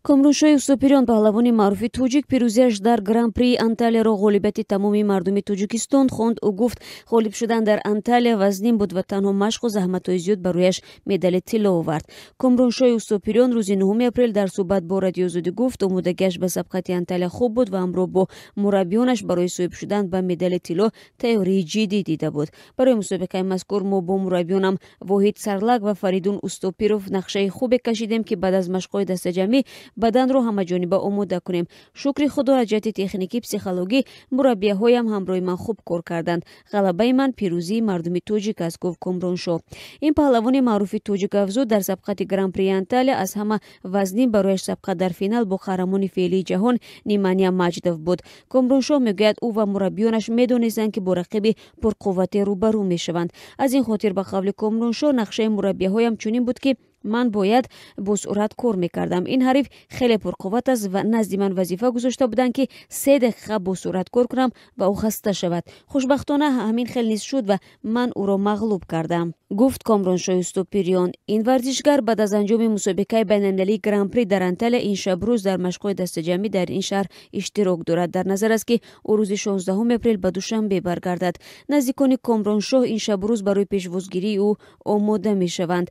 Комроншоҳи Усопириён паҳлавони маъруфи тоҷик пирӯзиаш дар гран-прии Анталияро ғолибияти тамоми мардуми Тоҷикистон хонд. Ӯ гуфт, ғолиб шудан дар Анталия вазнин буд ва танҳо машқу заҳматҳои зиёд барояш медали тилло овард. Комроншоҳи Усопириён рӯзи 9 апрел дар суҳбат бо радиоозодӣ гуфт, омодагиаш ба сабқати Анталия хуб буд ва ҳамроҳ бо мураббиёнаш барои соҳиб шудан ба медали тилло тайёрии ҷиддӣ дида буд. Барои мусобиқаи мазкур мо бо мураббиёнам Воҳид Сарлак ва Фаридун Устопиров нақшаи хубе кашидем, ки баъд аз машқҳои дастаҷамӣ баданро ҳамаҷониба омода кунем. Шукри худо аз ҷиҳати техникӣ, психологӣ мураббияҳоям ҳамроҳи ман хуб кор карданд. Ғалабаи ман пирӯзии мардуми тоҷик аст, гуфт Комроншоҳ. Ин паҳлавони маъруфи тоҷик афзуд дар сабқати гран-прии Анталия аз ҳама вазнин барояш сабқат дар финал бо қаҳрамони феълии ҷаҳон Нимания Маҷдов буд. Комроншоҳ мегӯяд, ӯ ва мураббиёнаш медонистанд, ки бо рақиби пурқуввате рӯбарӯ мешаванд. Аз ин хотир ба қавли Комроншоҳ нақшаи мураббияҳоям чунин буд, ки ман бояд бо суръат кор мекардам. Ин ҳариф хеле пурқувват аст ва назди ман вазифа гузошта буданд, ки 3 дақиқа бо суръат кор кунам ва ӯ хаста шавад. Хушбахтона ҳамин хел низ шуд ва ман ӯро мағлуб кардам, гуфт Комроншоҳи Устопириён. Ин варзишгар баъд аз анҷоми мусобиқаи байналмилалии гран-при дар Анталия ин шабрӯз дар машқҳои дастаҷамӣ дар ин шаҳр иштирок дорад. Дар назар аст, ки ӯ рӯзи 16 апрел ба душанбе баргардад. Наздикони Комроншоҳ ин шабрӯз барои пешвозгирии ӯ омода мешаванд.